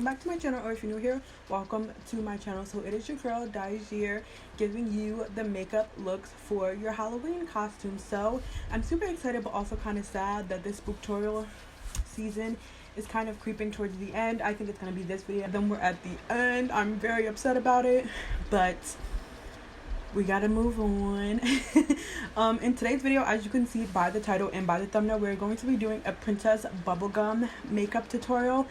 welcome back to my channel, or if you're new here, welcome to my channel. So it is your girl Daijir giving you the makeup looks for your Halloween costume. So I'm super excited but also kind of sad that this Spooktorial season is kind of creeping towards the end. I think it's going to be this video, then we're at the end. I'm very upset about it, but we gotta move on. In today's video, as you can see by the title and by the thumbnail, we're going to be doing a princess bubblegum makeup tutorial.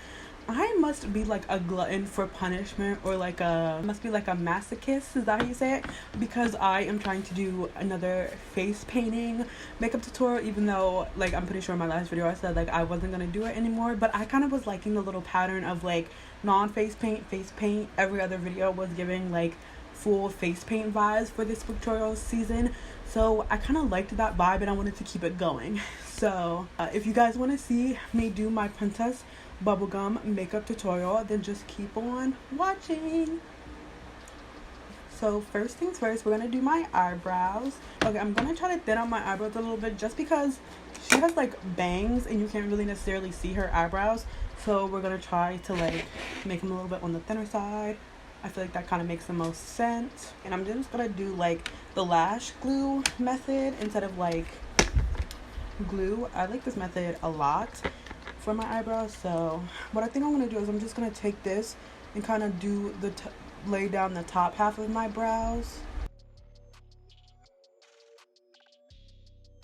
I must be like a glutton for punishment, or like must be like a masochist, is that how you say it? Because I am trying to do another face painting makeup tutorial, even though like I'm pretty sure in my last video I said like I wasn't gonna do it anymore. But I kind of was liking the little pattern of like non-face paint, face paint. Every other video was giving like full face paint vibes for this Spooktorial season, so I kind of liked that vibe and I wanted to keep it going. So if you guys want to see me do my princess bubblegum makeup tutorial, then just keep on watching. So first things first, we're gonna do my eyebrows. Okay, I'm gonna try to thin out my eyebrows a little bit just because she has like bangs and you can't really necessarily see her eyebrows, so we're gonna try to like make them a little bit on the thinner side. I feel like that kind of makes the most sense. And I'm just gonna do like the lash glue method instead of like glue. I like this method a lot for my eyebrows. So what I think I'm gonna do is I'm just gonna take this and kind of do the lay down the top half of my brows.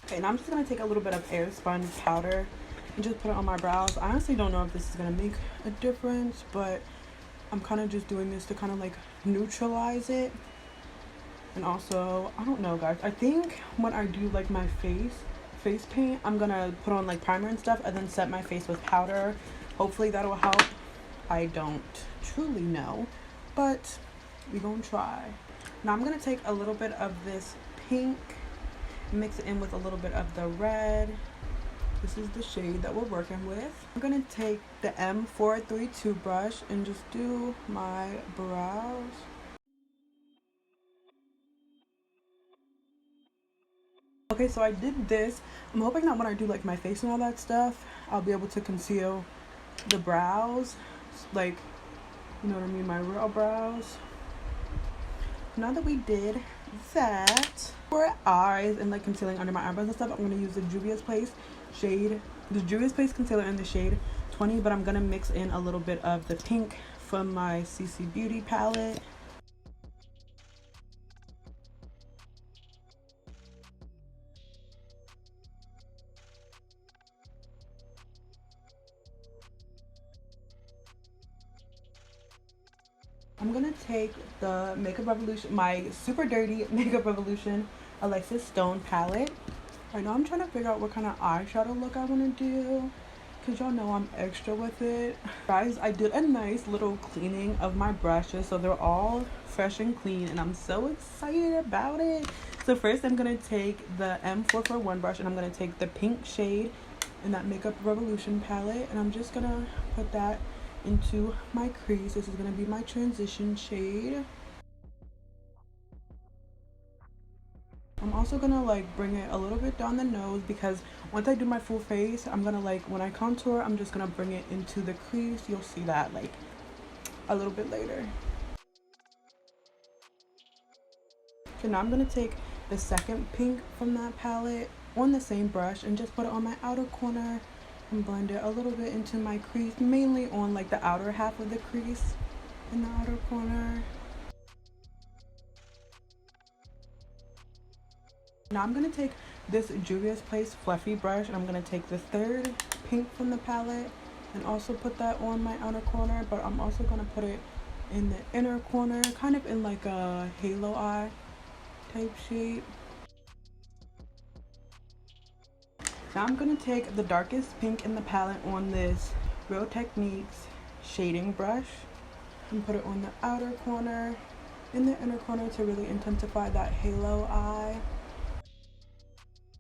Okay, and I'm just gonna take a little bit of airspun powder and just put it on my brows. I honestly don't know if this is gonna make a difference, but I'm kind of just doing this to kind of like neutralize it. And also, I don't know guys, I think when I do like my face paint, I'm gonna put on like primer and stuff and then set my face with powder. Hopefully that'll help. I don't truly know, but we're gonna try. Now I'm gonna take a little bit of this pink, mix it in with a little bit of the red. This is the shade that we're working with. I'm gonna take the S.3EP.6 brush and just do my brows. Okay, so I did this. I'm hoping that when I do like my face and all that stuff, I'll be able to conceal the brows, like, you know what I mean, my real brows. Now that we did that, for eyes and like concealing under my eyebrows and stuff, I'm gonna use the Juvia's Place concealer in the shade 20, but I'm gonna mix in a little bit of the pink from my CC Beauty palette. I'm gonna take the Makeup Revolution, my super dirty Makeup Revolution Alexis Stone palette. Right now I'm trying to figure out what kind of eyeshadow look I want to do, because y'all know I'm extra with it. Guys, I did a nice little cleaning of my brushes, so they're all fresh and clean, and I'm so excited about it. So first I'm going to take the M441 brush, and I'm going to take the pink shade in that Makeup Revolution palette, and I'm just going to put that into my crease. This is going to be my transition shade. I'm also gonna like bring it a little bit down the nose, because once I do my full face, I'm gonna like, when I contour, I'm just gonna bring it into the crease. You'll see that like a little bit later. Okay, now I'm gonna take the second pink from that palette on the same brush and just put it on my outer corner and blend it a little bit into my crease, mainly on like the outer half of the crease in the outer corner. Now I'm going to take this Juvia's Place fluffy brush, and I'm going to take the third pink from the palette and also put that on my outer corner, but I'm also going to put it in the inner corner, kind of in like a halo eye type shape. Now I'm going to take the darkest pink in the palette on this Real Techniques shading brush and put it on the outer corner, in the inner corner, to really intensify that halo eye.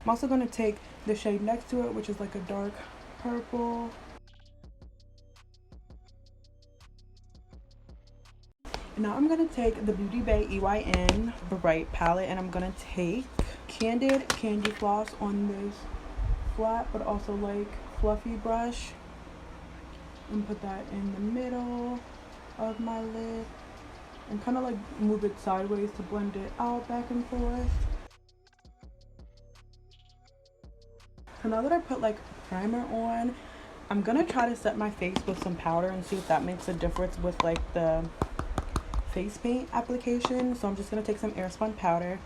I'm also going to take the shade next to it, which is like a dark purple. And now I'm going to take the Beauty Bay EYN Bright palette, and I'm going to take Candid Candy Floss on this flat but also like fluffy brush. and put that in the middle of my lid and kind of like move it sideways to blend it out back and forth. So now that I put like primer on, I'm gonna try to set my face with some powder and see if that makes a difference with like the face paint application. So I'm just gonna take some airspun powder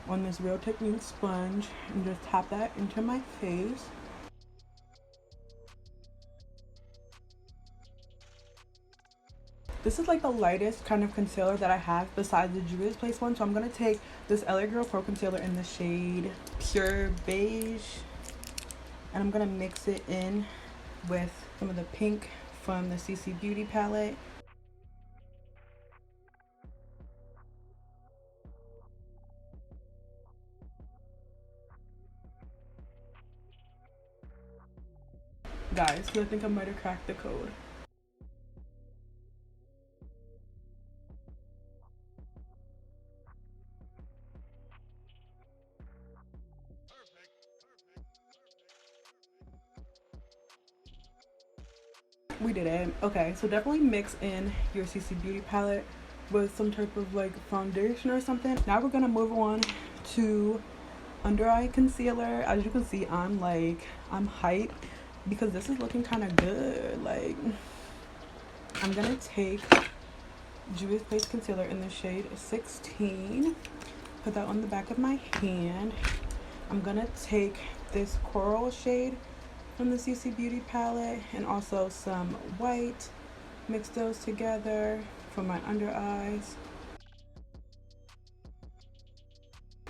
on this Real Technique sponge and just tap that into my face. This is like the lightest kind of concealer that I have besides the Juvia's Place one. So I'm gonna take this LA Girl Pro Concealer in the shade Pure Beige, and I'm gonna mix it in with some of the pink from the CC Beauty palette. Guys, I think I might have cracked the code. We did it. Okay, so definitely mix in your CC Beauty palette with some type of like foundation or something. Now we're gonna move on to under eye concealer. As you can see, I'm hyped because this is looking kind of good. Like, I'm gonna take Juvia's Place concealer in the shade 16, put that on the back of my hand. I'm gonna take this coral shade from the CC Beauty palette and also some white, mix those together for my under eyes.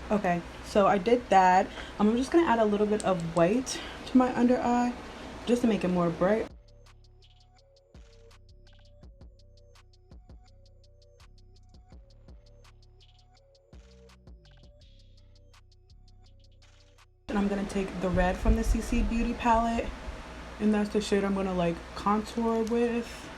Okay, so I did that. I'm just gonna add a little bit of white to my under eye just to make it more bright. And I'm gonna take the red from the CC Beauty palette, and that's the shade I'm gonna like contour with.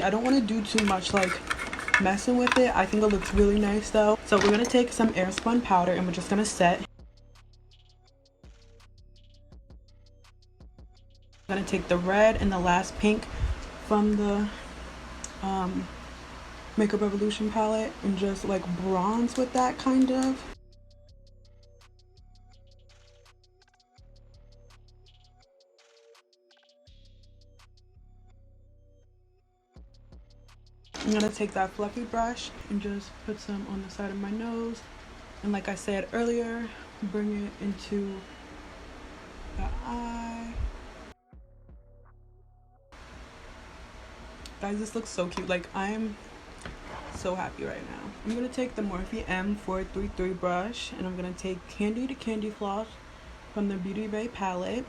I don't want to do too much like messing with it. I think it looks really nice though. So we're gonna take some airspun powder and we're just gonna set. I'm gonna take the red and the last pink from the Makeup Revolution palette and just like bronze with that kind of. I'm gonna take that fluffy brush and just put some on the side of my nose, and like I said earlier, bring it into the eye. Guys, this looks so cute. Like, I'm so happy right now. I'm gonna take the Morphe M433 brush and I'm gonna take Candy to Candy Floss from the Beauty Bay palette.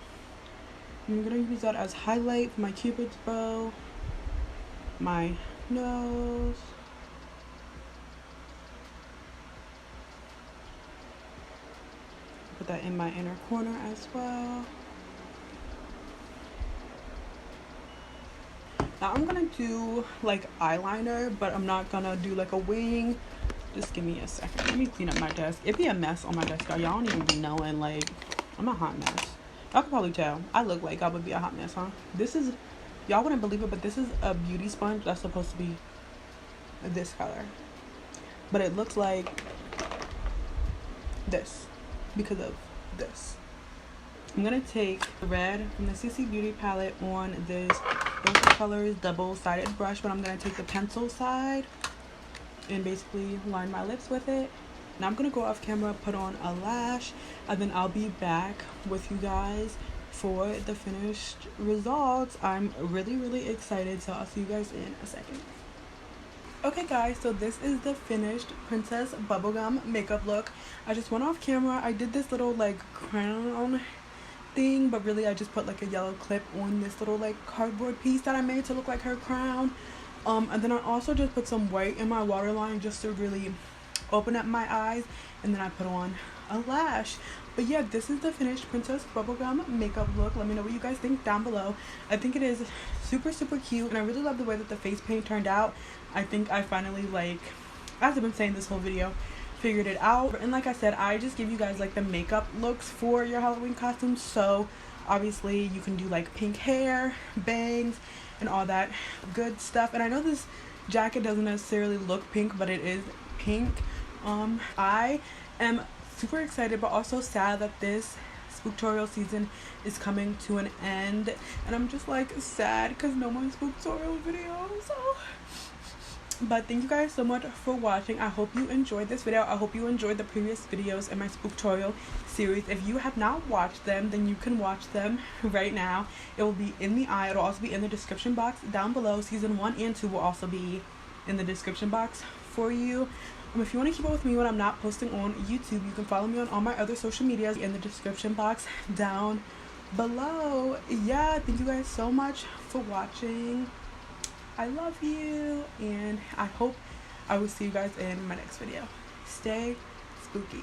I'm gonna use that as highlight for my Cupid's bow, my nose, put that in my inner corner as well. Now I'm gonna do like eyeliner, but I'm not gonna do like a wing. Just give me a second. Let me clean up my desk. It'd be a mess on my desk, y'all. Y'all don't even be knowing, like, I'm a hot mess. Y'all can probably tell. I look like I would be a hot mess, huh? This is, y'all wouldn't believe it, but this is a beauty sponge that's supposed to be this color. But it looks like this because of this. I'm gonna take the red from the CC Beauty palette on this Rose Colors double-sided brush, but I'm gonna take the pencil side and basically line my lips with it. Now I'm gonna go off camera, put on a lash, and then I'll be back with you guys for the finished results. I'm really excited, so I'll see you guys in a second. Okay guys, so this is the finished Princess Bubblegum makeup look. I just went off camera. I did this little like crown thing, but really I just put like a yellow clip on this little like cardboard piece that I made to look like her crown. And then I also just put some white in my waterline just to really open up my eyes, and then I put on a lash. But yeah, this is the finished Princess Bubblegum makeup look. Let me know what you guys think down below. I think it is super cute, and I really love the way that the face paint turned out. I think I finally, like, as I've been saying this whole video, figured it out. And like I said, I just give you guys like the makeup looks for your Halloween costumes. So obviously you can do like pink hair, bangs, and all that good stuff. And I know this jacket doesn't necessarily look pink, but it is pink. I am super excited but also sad that this Spooktorial season is coming to an end, and I'm just like sad because no more Spooktorial videos. But thank you guys so much for watching. I hope you enjoyed this video. I hope you enjoyed the previous videos in my Spooktorial series. If you have not watched them, then you can watch them right now. It will be in the eye. It'll also be in the description box down below. Season 1 and 2 will also be in the description box for you. If you want to keep up with me when I'm not posting on YouTube, you can follow me on all my other social medias in the description box down below. Yeah, thank you guys so much for watching. I love you, and I hope I will see you guys in my next video. Stay spooky.